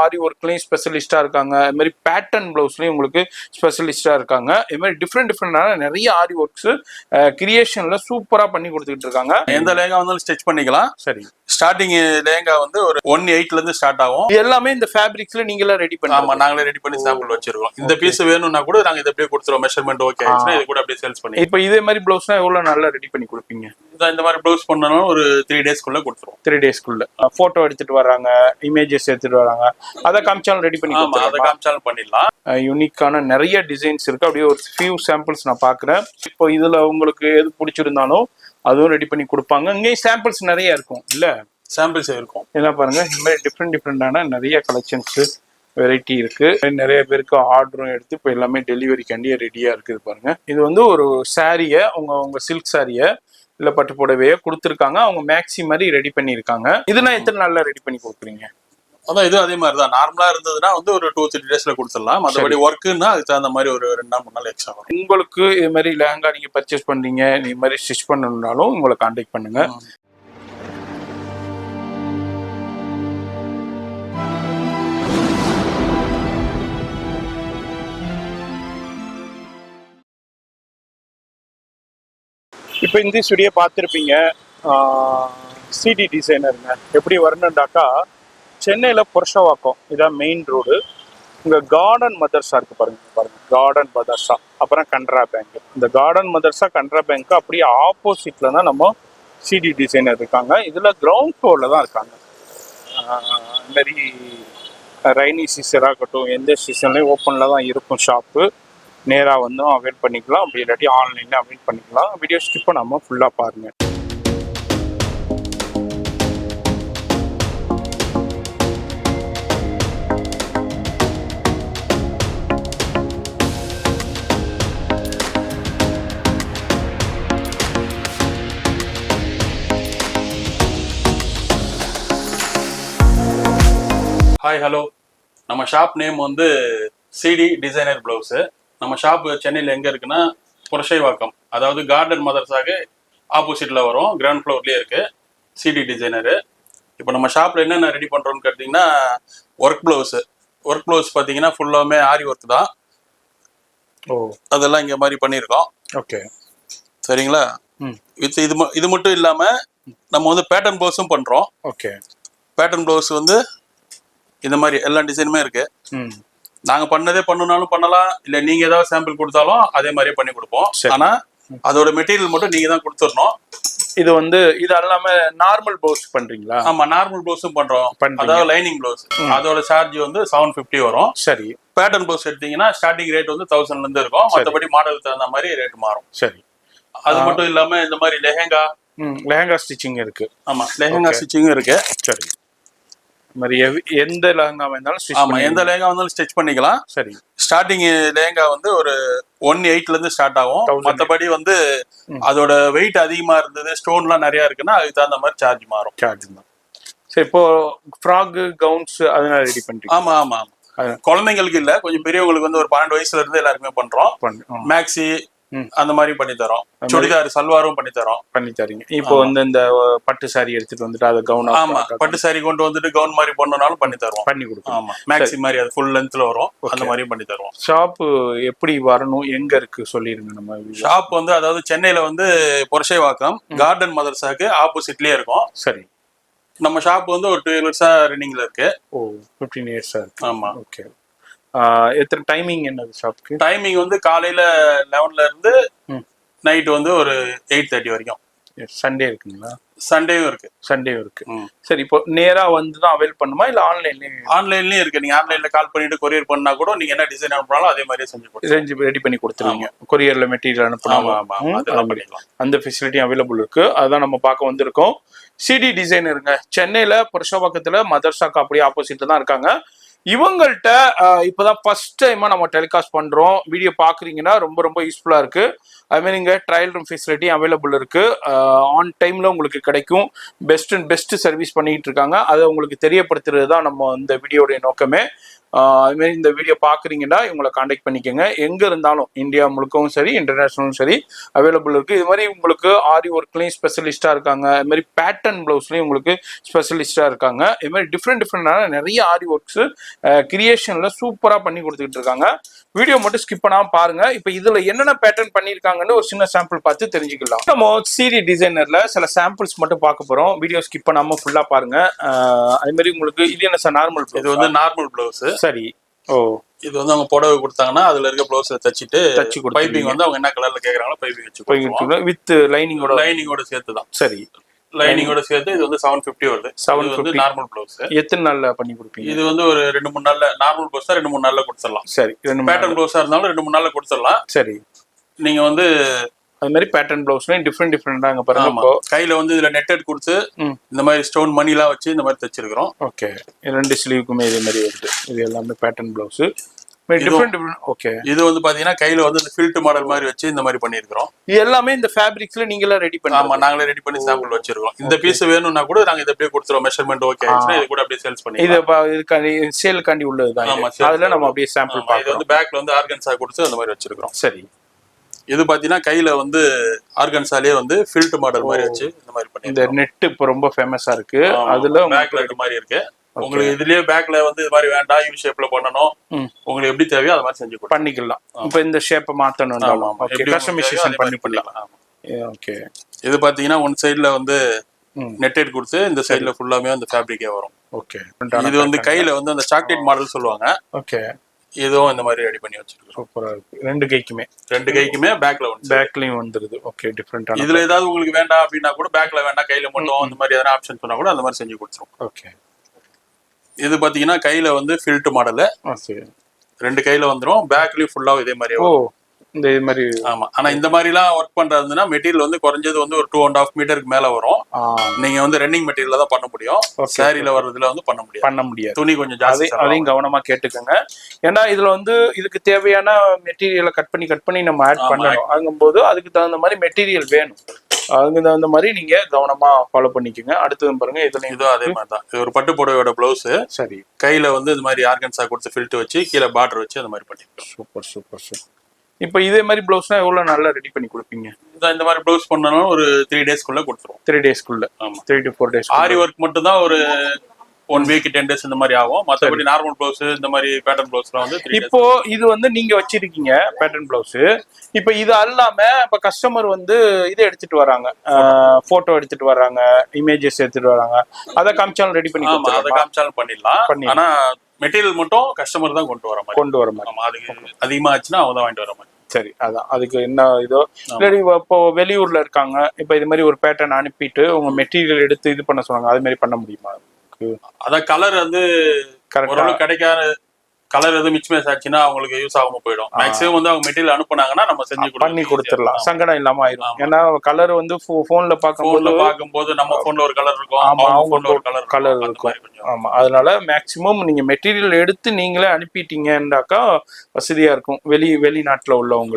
ஆரி ஒர்க்லயும் ஸ்பெஷலிஸ்டா இருக்காங்க. அது மாதிரி பேட்டர்ன் பிளவுஸ்லயும் உங்களுக்கு ஸ்பெஷலிஸ்டா இருக்காங்க. இது மாதிரி டிஃப்ரெண்டான நிறைய ஆரி ஒர்க்ஸ் கிரியேஷன்ல சூப்பரா பண்ணி கொடுத்துட்டு இருக்காங்க. எந்த லேங்கா வந்தாலும் ஸ்டிச் பண்ணிக்கலாம். சரி, ஸ்டார்டிங் லேங்கா வந்து ஒரு 1.8 இருந்து ஸ்டார்ட் ஆகும். எல்லாமே இந்த ஃபேப்ரிக்ஸ்ல நீங்களே ரெடி பண்ணி? ஆமா, நாங்களே ரெடி பண்ணி சாம்பிள் வச்சிருக்கோம். இந்த பீஸ் வேணும்னா கூட நாங்க இதை அப்படியே கொடுத்துருவோம். மெஷர்மெண்ட் ஓகே ஆயிடுச்சுன்னா இது கூட அப்படியே சேல்ஸ் பண்ணி. இப்போ இதே மாதிரி பிளவுஸ்னா எவ்வளவு நல்லா ரெடி பண்ணி கொடுப்பீங்க? இந்த மாதிரி பிளவுஸ் பண்ணனும் ஒரு 3 டேஸ்க்குள்ள கொடுத்துருவோம். 3 டேஸ்க்குள்ள போட்டோ எடுத்துட்டு வராங்க, இமேஜஸ் எடுத்துட்டு வராங்க, அதை காமிச்சாலும் ரெடி பண்ணி கொடுத்துருவோம். அதை காமிச்சாலும் பண்ணிடலாம். யூனிக்கான நிறைய டிசைன்ஸ் இருக்கு. அப்படியே ஒரு ஃபியூ சாம்பிள்ஸ் நான் பாக்குறேன். இப்போ இதுல உங்களுக்கு எது பிடிச்சிருந்தாலும் அதுவும் ரெடி பண்ணி கொடுப்பாங்க. இங்கேயும் சாம்பிள்ஸ் நிறைய இருக்கும் இல்ல? சாம்பிள்ஸ் இருக்கும். என்ன பாருங்க, இந்த மாதிரி டிஃப்ரெண்டான நிறைய கலெக்ஷன்ஸ் வெரைட்டி இருக்கு. நிறைய பேருக்கு ஆர்டரும் எடுத்து இப்போ எல்லாமே டெலிவரிக்காண்டியே ரெடியா இருக்குது பாருங்க. இது வந்து ஒரு சாரியை உங்க சில்க் சாரியை இல்ல பட்டு புடவையை கொடுத்துருக்காங்க. அவங்க மேக்ஸி மாதிரி ரெடி பண்ணியிருக்காங்க. இதெல்லாம் எத்தனை நாள்ல ரெடி பண்ணி கொடுக்குறீங்க? அதான் இது அதே மாதிரி தான். நார்மலா இருந்ததுன்னா வந்து ஒரு 2-3 டேஸ்ல கொடுத்துடலாம். மற்றபடி ஒர்க்குன்னா அதுக்கு தகுந்த மாதிரி ஒரு 2-3 நாள் எக்ஸ்ட்ரா வரும். உங்களுக்கு இது மாதிரி லெஹங்கா நீங்க பர்ச்சேஸ் பண்றீங்க, இந்த மாதிரி ஸ்டிச் பண்ணணும்னாலும் உங்களை கான்டாக்ட் பண்ணுங்க. இப்போ இந்த ஸ்டுடியோ பார்த்துருப்பீங்க. சிடி டிசைனருங்க. எப்படி வரணுண்டாக்கா சென்னையில் புருஷவாக்கம் இதான் மெயின் ரோடு. இங்கே கார்டன் மதர்ஸா இருக்கு பாருங்க, கார்டன் மதர்ஸா, அப்புறம் கனரா பேங்க். இந்த கார்டன் மதர்ஸா கனரா பேங்க் அப்படியே ஆப்போசிட்ல தான் நம்ம சிடி டிசைனர் இருக்காங்க. இதில் கிரவுண்ட் ஃப்ளோரில் தான் இருக்காங்க. இந்த மாதிரி ரைனி சீசனாக இருக்கட்டும், எந்த சீசன்லேயும் ஓப்பனில் தான் இருக்கும் ஷாப்பு. நேராக வந்து அவைல் பண்ணிக்கலாம், அப்படி இல்லாட்டி ஆன்லைனில் அவைல் பண்ணிக்கலாம். வீடியோ ஸ்கிப் பண்ணாமல் ஃபுல்லாக பாருங்கள். Hi, hello. நம்ம ஷாப் நேம் வந்து சிடி டிசைனர் பிளவுஸ். நம்ம ஷாப் சென்னையில் எங்கே இருக்குன்னா புரஷைவாக்கம், அதாவது கார்டன் மதர்ஸாக ஆப்போசிட்டில் வரும். கிரவுண்ட் ஃப்ளோர்லேயே இருக்குது சிடி டிசைனரு. இப்போ நம்ம ஷாப்பில் என்னென்ன ரெடி பண்ணுறோன்னு கேட்டிங்கன்னா, ஒர்க் ப்ளவுஸ் பார்த்தீங்கன்னா ஃபுல்லாமே ஆரி ஒர்க் தான். அதெல்லாம் இங்கே மாதிரி பண்ணியிருக்கோம். ஓகே, சரிங்களா? இது மட்டும் இல்லாமல் நம்ம வந்து பேட்டர்ன் ப்ளவுஸும் பண்ணுறோம். ஓகே, பேட்டர்ன் ப்ளவுஸ் வந்து இந்த மாதிரி எல்லா டிசைனுமே இருக்குது. நாங்க பண்ணதே பண்ணனாலும் பண்ணலாம், இல்ல நீங்க ஏதாவது சாம்பிள் கொடுத்தாலும் அதே மாதிரியே பண்ணி கொடுப்போம். ஆனா அதோட மெட்டீரியல் மட்டும் நீங்க தான் கொடுத்துடணும். இது வந்து இது எல்லாமே நார்மல் ப்ளவுஸ் பண்றீங்களா? ஆமா, நார்மல் ப்ளவுஸும் பண்றோம். அதாவது லைனிங் ப்ளவுஸ், அதோட சார்ஜ் வந்து 750 வரும். சரி. பேட்டர்ன் ப்ளவுஸ் எடுத்தீங்கன்னா ஸ்டார்டிங் ரேட் வந்து 1000ல இருந்து இருக்கும். மற்றபடி மாடலுக்கு தகுந்த மாதிரி ரேட் மாறும். சரி. அது மட்டும் இல்லாம இந்த மாதிரி லெஹங்கா ஸ்டிச்சிங் இருக்கு. ஆமா, லெஹங்கா ஸ்டிச்சிங் இருக்கு. சரி. மாதிரி எந்த லெஹங்கா வேணாலும் எந்த லெஹங்கா வந்தாலும் ஸ்டிச் பண்ணிக்கலாம். சரி. ஸ்டார்டிங் லெஹங்கா வந்து ஒரு 1.8 இருந்து ஸ்டார்ட் ஆகும். மற்றபடி வந்து அதோட வெயிட் அதிகமா இருந்தது, ஸ்டோன்லாம் நிறைய இருக்குன்னா அதுக்கு தகுந்த மாதிரி சார்ஜ் மாறும். சரி. இப்போ ஃப்ராக் கவுன்ஸ் அதெல்லாம் ரெடி பண்ணிட்டு? ஆமா ஆமா ஆமா. குழந்தைங்களுக்கு இல்ல, கொஞ்சம் பெரியவங்களுக்கு வந்து ஒரு 12 வயசுல இருந்து எல்லாருமே பண்றோம். மேக்ஸி அந்த மாதிரி பண்ணி தரோம். சுடிதார் சல்வாரும் பண்ணி தரீங்க. இப்போ வந்து இந்த பட்டு சாரி எடுத்துட்டு வந்துட்டு அதை கவுன், ஆமா, பட்டு சாரி கொண்டு வந்துட்டு கவுன் மாதிரி பண்ணனாலும் பண்ணி தருவோம், பண்ணி கொடுப்போம். ஆமா, மேக்ஸி மாதிரி அது ஃபுல் லென்த்ல வரும், அந்த மாதிரியும் பண்ணி தருவோம். ஷாப் எப்படி வரணும், எங்க இருக்கு சொல்லிருங்க. நம்ம ஷாப் வந்து அதாவது சென்னையில வந்து புரஷைவாக்கம் கார்டன் மதர்ஸாக்கு ஆப்போசிட்லயே இருக்கும். சரி. நம்ம ஷாப் வந்து ஒரு 2 இயர்ஸா ரன்னிங்ல இருக்கு. 15 இயர்ஸா இருக்கு. ஆமா. ஓகே. எத்தனை டைமிங் என்னது ஷாப்க்கு? டைமிங் வந்து காலையில 11ல இருந்து நைட் வந்து ஒரு 8:30 வரைக்கும். சண்டே இருக்குங்களா? சண்டேவும் இருக்கு. சரி. இப்போ நேரா வந்து தான் அவைல் பண்ணுமா, இல்ல ஆன்லைன்லயும் இருக்கு. நீங்க ஆன்லைன்ல கால் பண்ணிட்டு கொரியர் பண்ணா கூட நீங்க என்ன டிசைன் அனுப்புனாலும் அதே மாதிரியே செஞ்சு ரெடி பண்ணி கொடுத்துருவீங்க. கொரியர்ல மெட்டீரியல் அனுப்பணும், அதெல்லாம் பண்ணிக்கலாம். அந்த ஃபெசிலிட்டி அவைலபிள் இருக்கு. அதான் நம்ம பார்க்க வந்திருக்கோம். சிடி டிசைனருங்க, சென்னையில புருஷவாக்கத்துல மதர்ஸாக்கு அப்படியே ஆப்போசிட்ல தான் இருக்காங்க. இவங்கள்ட்ட இப்போதான் ஃபர்ஸ்ட் டைமா நம்ம டெலிகாஸ்ட் பண்றோம். வீடியோ பாக்குறீங்கன்னா ரொம்ப ரொம்ப யூஸ்ஃபுல்லா இருக்கு. அதுமாதிரி இங்கே ட்ரையல் ரூம் ஃபெசிலிட்டி அவைலபிள் இருக்கு. ஆன் டைம்ல உங்களுக்கு கிடைக்கும். பெஸ்ட் சர்வீஸ் பண்ணிட்டு இருக்காங்க. அதை உங்களுக்கு தெரியப்படுத்துறது தான் நம்ம இந்த வீடியோடைய நோக்கமே. அது மாதிரி இந்த வீடியோ பாக்குறீங்கன்னா இவங்களை காண்டாக்ட் பண்ணிக்கோங்க. எங்க இருந்தாலும் இந்தியா முழுக்கவும் சரி, இன்டர்நேஷனலும் சரி அவைலபிள் இருக்கு. இது மாதிரி உங்களுக்கு ஆரி ஒர்க்லயும் ஸ்பெஷலிஸ்டா இருக்காங்க. இது மாதிரி பேட்டர்ன் பிளவுஸ்லயும் உங்களுக்கு ஸ்பெஷலிஸ்டா இருக்காங்க. இது மாதிரி டிஃப்ரெண்டான நிறைய ஆரி ஒர்க்ஸ் கிரியேஷன்ல சூப்பரா பண்ணி கொடுத்துக்கிட்டு இருக்காங்க. வீடியோ மட்டும் ஸ்கிப் பண்ணாம பாருங்க. இப்போ இதுல என்னென்ன பேட்டர்ன் பண்ணிருக்காங்கன்னு ஒரு சின்ன சாம்பிள் பார்த்து தெரிஞ்சுக்கலாம். நம்ம சிடி டிசைனர்ல சில சாம்பிள்ஸ் மட்டும் பார்க்க போறோம். வீடியோ ஸ்கிப் பண்ணாம ஃபுல்லா பாருங்க. அதே மாதிரி உங்களுக்கு இது என்ன சார் நார்மல்? இது வந்து நார்மல் பிளவுஸ். சரி. ஓ, இது வந்து அவங்க புடவை கொடுத்தாங்கன்னா அதுல இருக்க பிளவுஸ் தச்சு பைப்பிங் வந்து அவங்க என்ன கலர்ல கேக்குறாங்களோ பைப்பிங் வச்சு வித் லைனிங்கோட சேர்த்து தான். சரி, லைனிங்கோட சேர்த்து இது வந்து 750 வருது. 750 நார்மல் பிளவுஸ். எத்தனை நாள்ல பண்ணி கொடுப்பீங்க? இது வந்து ஒரு 2-3 நாள்ல, நார்மல் பிளவுஸ் 2-3 நாள்ல கொடுத்துடலாம். சரி, பேட்டர்ன் பிளவுஸா இருந்தாலும் 2-3 நாள்ல கொடுத்துடலாம். சரி, நீங்க வந்து அது மாதிரி பேட்டர்ன் பிளவுஸ்லயும் டிஃப்ரெண்டாங்க பாருங்க. கையில வந்து இதுல நெட்டட் கொடுத்து இந்த மாதிரி ஸ்டோன் மணி எல்லாம் வச்சு இந்த மாதிரி தச்சிருக்கிறோம். ஓகே, 2 ஸ்லீவுக்குமே இதே மாதிரி வருது. இது எல்லாமே பேட்டர்ன் பிளவுஸ். ஓகே, இது வந்து பாத்தீங்கன்னா கையில வந்து இந்த ஃபில்ட் மாடல் மாதிரி வச்சு இந்த மாதிரி பண்ணிருக்கிறோம். இது எல்லாமே இந்த ஃபேப்ரிக்ஸ்ல நீங்களே ரெடி பண்ணி? ஆமா, நாங்களே ரெடி பண்ணி சாம்பிள் வச்சிருக்கோம். இந்த பீஸ் வேணும்னா கூட நாங்க இதை அப்படியே கொடுத்துருவோம். மெஷர்மெண்ட் ஓகே ஆயிடுச்சுன்னா இது கூட அப்படியே சேல்ஸ் பண்ணி இது சேலுக்காண்டி உள்ளதுதான். அதுல நம்ம அப்படியே சாம்பிள் பார்க்கலாம். இது வந்து பேக்ல வந்து ஆர்கன்ஸா கொடுத்து அந்த மாதிரி வச்சிருக்கிறோம். சரி, இது பாத்தீங்கன்னா கையில வந்து ஆர்கன்ஸாலே வந்து ஃபில்ட் மாடல் மாதிரி வச்சு இந்த மாதிரி பண்ணி. இந்த நெட் இப்போ ரொம்ப ஃபேமஸா இருக்கு. அதுல பேக்ல இந்த மாதிரி இருக்கு. உங்களுக்கு இதுலயே பேக்ல வந்து இது மாதிரி வேண்டாம், யூ ஷேப்ல பண்ணனும், உங்களுக்கு எப்படி தேவையோ அது மாதிரி செஞ்சு பண்ணிக்கலாம். இப்போ இந்த ஷேப்பை மாத்தணும், ஓகே, கஸ்டமைசேஷன் பண்ணிக்கலாம். ஓகே, இது பாத்தீங்கன்னா ஒன் சைடுல வந்து நெட்டட் கொடுத்து இந்த சைடுல ஃபுல்லாமே அந்த ஃபேப்ரிக்கே வரும். ஓகே, இது வந்து கையில வந்து அந்த சாக்லேட் மாடல் சொல்லுவாங்க. ஓகே, இதுவும் இந்த மாதிரி ரெடி பண்ணி வச்சிருக்கோம். சூப்பரா இருக்கு. ரெண்டு கைக்குமே பேக்லயும் வந்துருது. ஓகே, டிஃபரெண்டான. இதுல ஏதாவது உங்களுக்கு வேண்டாம் அப்படின்னா கூட பேக்ல வேண்டாம், கையில மட்டும் அந்த மாதிரி எதனா ஆப்ஷன் சொன்னா கூட அந்த மாதிரி செஞ்சு கொடுத்துரும். ஓகே, இது பாத்தீங்கன்னா கையில வந்து ஃபில்ட் மாடல். ரெண்டு கையில வந்துரும். பேக்லயும் ஃபுல்லா இதே மாதிரி. ஓ, இந்த மாதிரி. ஆமா, ஆனா இந்த மாதிரி எல்லாம் ஒர்க் பண்றதுன்னா மெட்டீரியல் வந்து குறைஞ்சது வந்து ஒரு 2.5 மீட்டருக்கு மேல வரும். நீங்க வந்து ரன்னிங் மெட்டீரியல் தான் பண்ண முடியும். சாரியில வர்றதுல வந்து பண்ண முடியாது. துணி கொஞ்சம் ஜாஸ்தி. அதையும் கவனமா கேட்டுக்கோங்க. ஏன்னா இதுல வந்து இதுக்கு தேவையான மெட்டீரியலை கட் பண்ணி நம்ம ஆட் பண்ணணும். ஆகும்போது அதுக்கு தகுந்த மாதிரி மெட்டீரியல் வேணும். அதுக்கு தகுந்த மாதிரி நீங்க கவனமா ஃபாலோ பண்ணிக்கோங்க. அடுத்தது பாருங்க, இதுவும் அதே மாதிரி தான். இது ஒரு பட்டு புடவையோட பிளவுஸ். சரி, கையில வந்து இது மாதிரி ஆர்கன்ஸா கொடுத்து ஃபில்ட் வச்சு கீழே பார்டர் வச்சு அந்த மாதிரி பண்ணிருக்கோம். சூப்பர். இப்போ இதே மாதிரி பிளவுஸ்னா எவ்வளவு நாள்ல ரெடி பண்ணி கொடுப்பீங்க? இந்த மாதிரி பிளவுஸ் பண்ணனும் ஒரு 3 டேஸ்க்குள்ள கொடுத்துருவோம். 3 டேஸ்க்குள்ள. ஆமா, 3 to 4 டேஸ். ஆரி ஒர்க் மட்டும் தான் ஒரு 1 வீக் 10 டேஸ் இந்த மாதிரி ஆகும். மத்தபடி நார்மல் பிளவுஸ் இந்த மாதிரி பேட்டர்ன் பிளவுஸ்லாம் வந்து 3 இப்போ இது வந்து நீங்க வச்சிருக்கீங்க பேட்டர்ன் பிளவுஸ். இப்போ இது அல்லாம இப்ப கஸ்டமர் வந்து இதை எடுத்துட்டு வராங்க, போட்டோ எடுத்துட்டு வராங்க, இமேஜஸ் எடுத்துட்டு வராங்க, அதை காமிச்சாலும் ரெடி பண்ணி கொடுத்துருவோம். அதை காமிச்சாலும் பண்ணிடலாம். ஆனா மெட்டீரியல் மட்டும் கஸ்டமர் தான் கொண்டு வர மாதிரி. ஆமா, அதுக்கு அதிகமா ஆச்சுன்னா அவங்க தான் வாங்கிட்டு வர மாதிரி. சரி, அதான் அதுக்கு என்ன இதோ இல்லாடி இப்போ வெளியூர்ல இருக்காங்க, இப்போ இது மாதிரி ஒரு பேட்டர்ன் அனுப்பிட்டு உங்க மெட்டீரியல் எடுத்து இது பண்ண சொன்னாங்க, அது மாதிரி பண்ண முடியுமா? அதான் கலர் வந்து கிடைக்காத கலர் எதுவும் மிச்மேஸ் ஆச்சுன்னா அவங்களுக்கு யூஸ் ஆகாம போயிடும். மேக்ஸிமம் வந்து அவங்க மெட்டீரியல் அனுப்புனாங்கன்னா நம்ம செஞ்சு பண்ணி கொடுத்துடலாம். சங்கடம் இல்லாம ஆயிரும். ஏன்னா கலர் வந்து போன்ல பார்க்கும்போது நம்ம போன்ல ஒரு கலர் இருக்கும், அவங்க ஒரு கலர் இருக்கும். ஆமா, அதனால மேக்சிமம் நீங்க மெட்டீரியல் எடுத்து நீங்களே அனுப்பிட்டீங்கன்னாக்கா வசதியா இருக்கும். வெளிநாட்டுல உள்ளவங்க,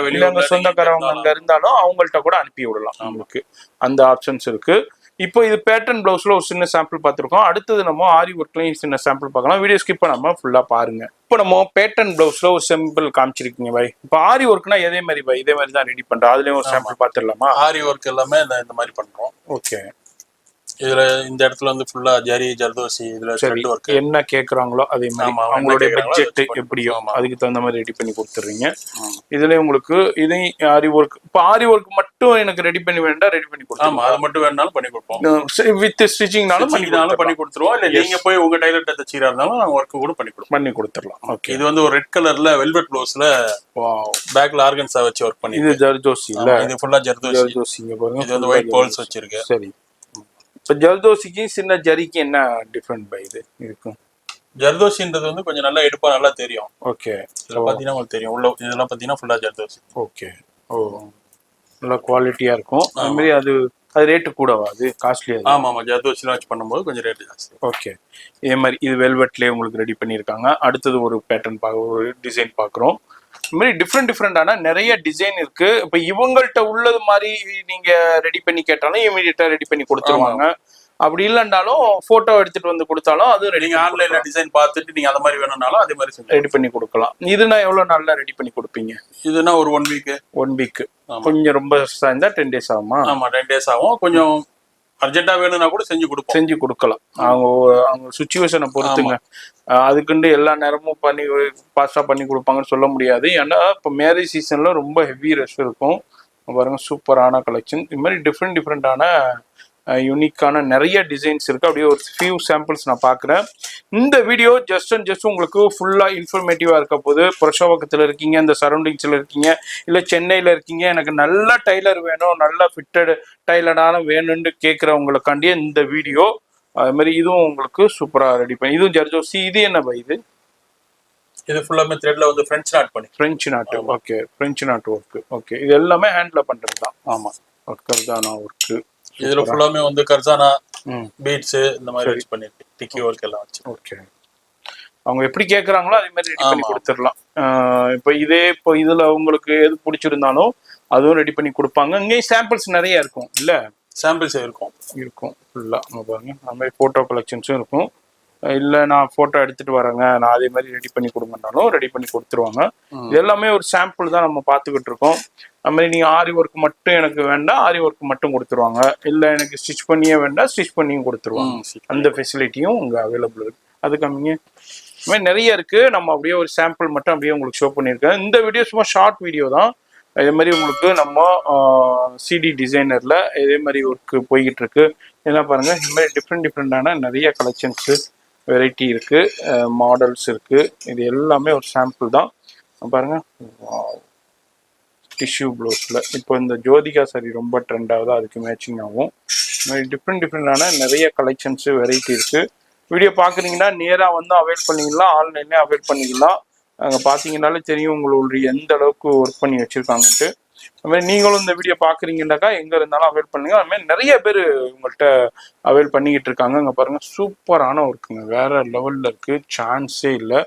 வெளிநாட்டுல சொந்தக்காரவங்க அங்க இருந்தாலும் அவங்கள்ட்ட கூட அனுப்பி விடலாம். உங்களுக்கு அந்த ஆப்ஷன்ஸ் இருக்கு. இப்போ இது பேட்டர்ன் பிளவுஸ்ல ஒரு சின்ன சாம்பிள் பார்த்துருக்கோம். அடுத்தது நம்ம ஆரி ஒர்க்லயும் சின்ன சாம்பிள் பார்க்கலாம். வீடியோ ஸ்கிப் பண்ணாம ஃபுல்லா பாருங்க. இப்போ நம்ம பேட்டர்ன் பிளவுஸ்ல ஒரு சாம்பிள் காமிச்சிருக்கீங்க பாய். இப்போ ஆரி ஒர்க்னா இதே மாதிரி பாய், இதே மாதிரி தான் ரெடி பண்றோம். அதுலயும் ஒரு சாம்பிள் பார்த்துடலாமா? ஆரி ஒர்க் எல்லாமே இந்த மாதிரி பண்றோம். ஓகே, இதுல இந்த இடத்துல வந்து ஃபுல்லா ஜரி ஜர்தோசி இதுல த்ரெட் வர்க் என்ன கேக்குறாங்களோ அதே மாதிரி அவங்களுடைய பட்ஜெட் எப்படியோ அதுக்கு தகுந்த மாதிரி ரெடி பண்ணி கொடுத்துறீங்க. இதுல உங்களுக்கு இதை ஆரி ஒர்க், இப்போ ஆரி ஒர்க் மட்டும் எனக்கு ரெடி பண்ணி வேண்டாம், ரெடி பண்ணி கொடுப்போம். ஆமா, அது மட்டும் வேணாலும் பண்ணி கொடுப்போம். வித் ஸ்டிச்சிங்னாலும் பண்ணி கொடுத்துருவோம். இல்ல நீங்க போய் உங்க டைலர்ட்ட தச்சீரா இருந்தாலும் நாங்க ஒர்க் கூட பண்ணி கொடுத்துடலாம். ஓகே, இது வந்து ஒரு ரெட் கலர்ல வெல்வெட் ப்ளவுஸ்ல பேக்ல ஆர்கன்ஸா வச்சு ஒர்க் பண்ணி. இது ஜர்தோசி இல்ல? இது ஃபுல்லா ஜர்தோசி. இது வந்து ஒயிட் பேர்ல்ஸ் வச்சிருக்கு. சரி, இப்போ ஜர்தோசிக்கு சின்ன ஜரிக்கு என்ன டிஃபரெண்ட் பை இது இருக்கும்? ஜர்தோசின்றது வந்து கொஞ்சம் நல்லா எடுப்பா நல்லா தெரியும். ஓகே, இதெல்லாம் பாத்தீங்கன்னா உங்களுக்கு தெரியும். உள்ள இதெல்லாம் பாத்தீங்கன்னா ஃபுல்லா ஜர்தோசி. ஓகே, ஓ, நல்ல குவாலிட்டியா இருக்கும். அது மாதிரி அது ரேட்டு கூடவா? அது காஸ்ட்லியா? ஆமா, ஜர்தோசிலாம் வச்சு பண்ணும்போது கொஞ்சம் ரேட் ஜாஸ்தி. ஓகே, இதே மாதிரி இது வெல்வெட்லேயே உங்களுக்கு ரெடி பண்ணியிருக்காங்க. அடுத்தது ஒரு பேட்டர்ன் ஒரு டிசைன் பார்க்குறோம். இது மாதிரி டிஃப்ரெண்டான நிறைய டிசைன் இருக்கு. இப்போ இவங்கள்ட்ட உள்ளது மாதிரி நீங்க ரெடி பண்ணி கேட்டாலும் இமீடியட்டா ரெடி பண்ணி கொடுத்துருவாங்க. அப்படி இல்லைன்னாலும் போட்டோ எடுத்துட்டு வந்து கொடுத்தாலும் அது ரெடி நீங்க ஆன்லைன்ல டிசைன் பார்த்துட்டு நீங்க அந்த மாதிரி வேணும்னாலும் அதே மாதிரி செஞ்சு ரெடி பண்ணி கொடுக்கலாம். இதுனா எவ்வளவு நாள்ல ரெடி பண்ணி கொடுப்பீங்க? இதுனா ஒரு 1 வீக். 1 வீக். கொஞ்சம் ரொம்ப இருந்தா 10 days ஆகுமா? ஆமா 10 days ஆகும். கொஞ்சம் அர்ஜென்ட்டா வேணும்னா கூட செஞ்சு கொடுப்போம். செஞ்சு கொடுக்கலாம். அவங்க சுச்சுவேஷனை பொறுத்துங்க. அதுக்குண்டு எல்லா நேரமும் பண்ணி பாஸ்டா பண்ணி கொடுப்பாங்கன்னு சொல்ல முடியாது. ஏன்னா இப்போ மேரேஜ் சீசன்ல ரொம்ப ஹெவி ரஷ் இருக்கும். பாருங்க சூப்பரான கலெக்ஷன். இது மாதிரி டிஃப்ரெண்டான யூனிக்கான நிறைய டிசைன்ஸ் இருக்கு. அப்படியே ஒரு ஃபியூ சாம்பிள்ஸ் நான் பார்க்குறேன். இந்த வீடியோ ஜஸ்ட் உங்களுக்கு ஃபுல்லாக இன்ஃபர்மேட்டிவாக இருக்க போது. புரஷவாக்கத்தில் இருக்கீங்க, இந்த சரௌண்டிங்ஸில் இருக்கீங்க, இல்லை சென்னையில் இருக்கீங்க, எனக்கு நல்ல டைலர் வேணும், நல்ல ஃபிட்டட் டைலரான வேணும்னு கேட்குறவங்களுக்காண்டியே இந்த வீடியோ. அது மாதிரி இதுவும் உங்களுக்கு சூப்பராக ரெடி பண்ணி. இதுவும் ஜர்ஜோசி. இது என்ன பை? இது ஃபுல்லாமே த்ரெட்ல வந்து ஃப்ரெஞ்ச் நாட் பண்ணி. French not. Okay, French not work. Okay, இது எல்லாமே ஹேண்ட்ல பண்றது தான். ஆமா, கர்தானா ஒர்க். இதுல ஃபுல்லாமே வந்து கர்தானா பீட்ஸ் இந்த மாதிரி யூஸ் பண்ணிருக்கு. டிக்கி ஒர்க் எல்லாம் வச்சு. ஓகே, அவங்க எப்படி கேக்குறாங்களோ அதே மாதிரி ரெடி பண்ணி கொடுத்துடலாம். இப்போ இதுல உங்களுக்கு எது பிடிச்சிருந்தாலும் அதுவும் ரெடி பண்ணி கொடுப்பாங்க. இங்கேயும் சாம்பிள்ஸ் நிறைய இருக்கும் இல்ல? சாம்பிள்ஸ் இருக்கும் ஃபுல்லா பாருங்க. அந்த மாதிரி போட்டோ கலெக்ஷன்ஸும் இருக்கும். இல்லை நான் ஃபோட்டோ எடுத்துகிட்டு வரேங்க, நான் அதே மாதிரி ரெடி பண்ணி கொடுங்கன்னாலும் ரெடி பண்ணி கொடுத்துருவாங்க. இது எல்லாமே ஒரு சாம்பிள் தான் நம்ம பார்த்துக்கிட்டு இருக்கோம். அது மாதிரி நீங்கள் ஆரி ஒர்க் மட்டும் எனக்கு வேண்டாம், ஆரி ஒர்க் மட்டும் கொடுத்துருவாங்க. இல்லை எனக்கு ஸ்டிச் பண்ணியே வேண்டாம், ஸ்டிச் பண்ணியும் கொடுத்துருவாங்க. அந்த ஃபெசிலிட்டியும் இங்கே அவைலபிள் இருக்குது. அது கம்மிங்க. இது மாதிரி நிறைய இருக்குது. நம்ம அப்படியே ஒரு சாம்பிள் மட்டும் அப்படியே உங்களுக்கு ஷோ பண்ணியிருக்கேன். இந்த வீடியோ சும்மா ஷார்ட் வீடியோ தான். இதே மாதிரி உங்களுக்கு நம்ம சிடி டிசைனரில் இதே மாதிரி ஒர்க்கு போய்கிட்டு இருக்கு. என்ன பாருங்கள், இது மாதிரி டிஃப்ரெண்டான நிறைய கலெக்ஷன்ஸு வெரைட்டி இருக்கு, மாடல்ஸ் இருக்கு. இது எல்லாமே ஒரு சாம்பிள் தான். பாருங்க, டிஷ்யூ ப்ளவுஸ்ல இப்போ இந்த ஜோதிகா சாரி ரொம்ப ட்ரெண்ட் ஆகுது, அதுக்கு மேட்சிங் ஆகும். டிஃப்ரெண்டான நிறைய கலெக்ஷன்ஸ் வெரைட்டி இருக்கு. வீடியோ பார்க்குறீங்கன்னா நேராக வந்து அவைல் பண்ணிக்கலாம், ஆன்லைன்லேயே அவைல் பண்ணிக்கலாம். அங்கே பார்த்தீங்கன்னாலே தெரியும் உங்களுடைய எந்த அளவுக்கு ஒர்க் பண்ணி வச்சிருக்காங்கன்ட்டு. அதுமாதிரி நீங்களும் இந்த வீடியோ பார்க்குறீங்கன்னாக்கா எங்கே இருந்தாலும் அவைல் பண்ணுங்க. அதுமாதிரி நிறைய பேர் உங்கள்கிட்ட அவைல் பண்ணிக்கிட்டு இருக்காங்க. அங்கே பாருங்கள் சூப்பரான ஒர்க்குங்க, வேற லெவலில் இருக்குது, சான்ஸே இல்லை.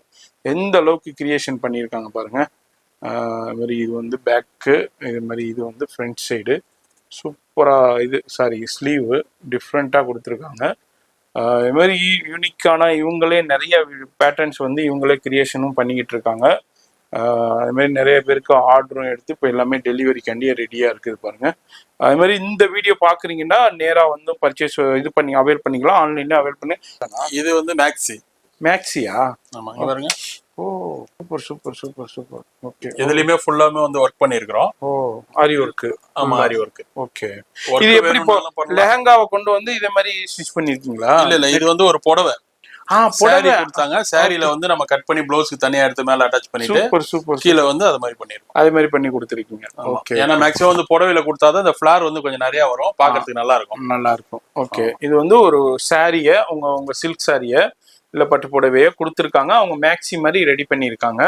எந்த அளவுக்கு கிரியேஷன் பண்ணியிருக்காங்க பாருங்கள். அது மாதிரி இது வந்து பேக்கு, இது மாதிரி இது வந்து ஃப்ரண்ட் சைடு சூப்பராக. இது ஸ்லீவு டிஃப்ரெண்ட்டாக கொடுத்துருக்காங்க. இது மாதிரி யூனிக்கான இவங்களே நிறைய பேட்டர்ன்ஸ் வந்து இவங்களே கிரியேஷனும் பண்ணிக்கிட்டு இருக்காங்க. அது மாதிரி நிறைய பேருக்கு ஆர்டரும் எடுத்து இப்போ எல்லாமே டெலிவரிக்காண்டியே ரெடியாக இருக்குது பாருங்க. அது மாதிரி இந்த வீடியோ பார்க்குறீங்கன்னா நேராக வந்து பர்ச்சேஸ் இது பண்ணி அவைல் பண்ணிக்கலாம், ஆன்லைன்ல அவைல் பண்ணி. இது வந்து மேக்ஸியா? ஆமாம் பாருங்க. ஓ, சூப்பர். ஓகே, இதுலயுமே ஃபுல்லாமே வந்து ஒர்க் பண்ணிருக்கோம். ஓ, ஆரி ஒர்க். ஆமா, ஆரி ஒர்க். ஓகே, இது எப்படி லெஹங்காவை கொண்டு வந்து இதே மாதிரி ஸ்டிச் பண்ணிருக்கீங்களா? இல்ல, இது வந்து ஒரு புடவை. புடவை கொடுத்தாங்க. சாரியில வந்து நம்ம கட் பண்ணி ப்ளவுஸ்க்கு தனியா எடுத்து மேல அட்டாச் பண்ணிட்டு சூப்பர் கீழே வந்து அது மாதிரி பண்ணிருக்கோம். அதே மாதிரி பண்ணி கொடுத்துருக்கீங்க. ஓகே, ஏன்னா மேக்ஸிமம் வந்து புடவையில கொடுத்தாதான் இந்த ஃபிளார் வந்து கொஞ்சம் நிறைய வரும், பாக்குறதுக்கு நல்லா இருக்கும். ஓகே, இது வந்து ஒரு சாரிய உங்க சில்க் சாரிய இல்லை பட்டு புடவையை கொடுத்துருக்காங்க. அவங்க மேக்ஸி மாதிரி ரெடி பண்ணியிருக்காங்க.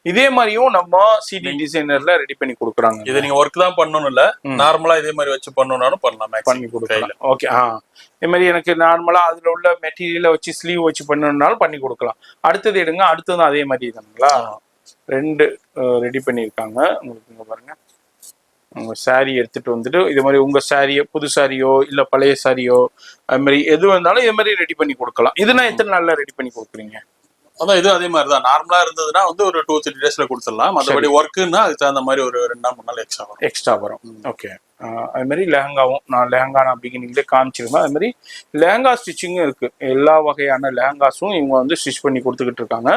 இதே மாதிரியும் நம்ம சிடி டிசைனர்ல ரெடி பண்ணி கொடுக்குறாங்க. இதை நீங்க ஒர்க் தான் பண்ணணும் இல்ல, நார்மலா இதே மாதிரி வச்சு பண்ணணும்னாலும் பண்ணலாம், பண்ணி கொடுக்கலாம். ஓகே, இதே மாதிரி எனக்கு நார்மலா அதுல உள்ள மெட்டீரியலை வச்சு ஸ்லீவ் வச்சு பண்ணணும்னாலும் பண்ணி கொடுக்கலாம். அடுத்தது எடுங்க, அடுத்ததும் அதே மாதிரி தானுங்களா? 2 ரெடி பண்ணியிருக்காங்க. உங்களுக்கு இங்க பாருங்க, உங்க சாரி எடுத்துட்டு வந்துட்டு இது மாதிரி உங்க சாரிய புது சாரியோ இல்ல பழைய சாரியோ அது மாதிரி எது வந்தாலும் இது மாதிரி ரெடி பண்ணி கொடுக்கலாம். இதுனா எத்தனை நாள்ல ரெடி பண்ணி கொடுக்குறீங்க? அதான் இது அதே மாதிரி தான். நார்மலா இருந்ததுன்னா வந்து ஒரு 2-3 டேஸ்ல கொடுத்துடலாம். மற்றபடி ஒர்க்குன்னா அதுக்கு தகுந்த மாதிரி ஒரு 2-3 நாள் எக்ஸ்ட்ரா வரும். ஓகே, அது மாதிரி லெஹங்காவும் நான் பிகினிங்ல காமிச்சிருந்தேன். அது மாதிரி லெஹங்கா ஸ்டிச்சிங்கும் இருக்கு. எல்லா வகையான லெஹங்காஸும் இவங்க வந்து ஸ்டிச் பண்ணி கொடுத்துக்கிட்டு இருக்காங்க.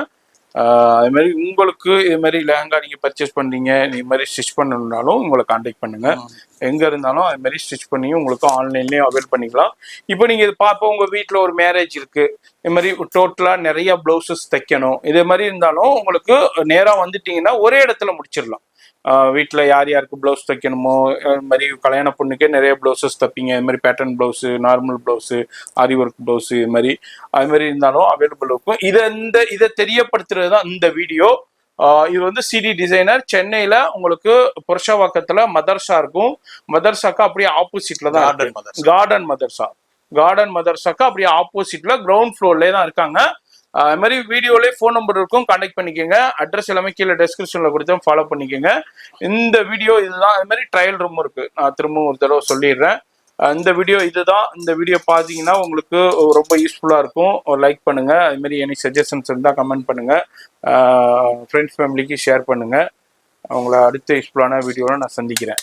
அது மாதிரி உங்களுக்கு இது மாதிரி லெஹங்கா நீங்க பர்ச்சேஸ் பண்றீங்க, இது மாதிரி ஸ்டிச் பண்ணணும்னாலும் உங்களை கான்டாக்ட் பண்ணுங்க. எங்க இருந்தாலும் அது மாதிரி ஸ்டிச் பண்ணியும் உங்களுக்கு ஆன்லைன்லயும் அவைல் பண்ணிக்கலாம். இப்போ நீங்க இது பார்ப்போம், உங்க வீட்டுல ஒரு மேரேஜ் இருக்கு, இது மாதிரி டோட்டலா நிறைய பிளவுசஸ் தைக்கணும், இதே மாதிரி இருந்தாலும் உங்களுக்கு நேரா வந்துட்டீங்கன்னா ஒரே இடத்துல முடிச்சிடலாம். வீட்டில் யார் யாருக்கு ப்ளவுஸ் தைக்கணுமோ, அது மாதிரி கல்யாண பொண்ணுக்கே நிறைய ப்ளவுசஸ் தைப்பீங்க, இது மாதிரி பேட்டர்ன் ப்ளவுஸு, நார்மல் ப்ளவுஸு, ஆரி ஒர்க் ப்ளவுஸு, இது மாதிரி அது மாதிரி இருந்தாலும் அவைலபிள் இருக்கும். இதை தெரியப்படுத்துறது தான் இந்த வீடியோ. இது வந்து சிடி டிசைனர் சென்னையில் உங்களுக்கு புருஷவாக்கத்தில் மதர்சா இருக்கும். மதர்சாக்கு அப்படியே ஆப்போசிட்ல தான் கார்டன் மதர்சாக்கு அப்படியே ஆப்போசிட்ல கிரவுண்ட் ஃப்ளோர்லேயே தான் இருக்காங்க. அது மாதிரி வீடியோலேயே ஃபோன் நம்பர் இருக்கும், கான்டாக்ட் பண்ணிக்கோங்க. அட்ரஸ் எல்லாமே கீழே டெஸ்கிரிப்ஷனில் கொடுத்து ஃபாலோ பண்ணிக்கோங்க. இந்த வீடியோ இதுதான். அது மாதிரி ட்ரையல் ரூம் இருக்கு, நான் திரும்பவும் ஒரு தடவை சொல்லிடுறேன். இந்த வீடியோ இதுதான். இந்த வீடியோ பார்த்தீங்கன்னா உங்களுக்கு ரொம்ப யூஸ்ஃபுல்லாக இருக்கும். லைக் பண்ணுங்கள். அதுமாரி எனி சஜஷன்ஸ் இருந்தால் கமெண்ட் பண்ணுங்கள். ஃப்ரெண்ட்ஸ் ஃபேமிலிக்கு ஷேர் பண்ணுங்கள். அவங்கள அடுத்த யூஸ்ஃபுல்லான வீடியோவில் நான் சந்திக்கிறேன்.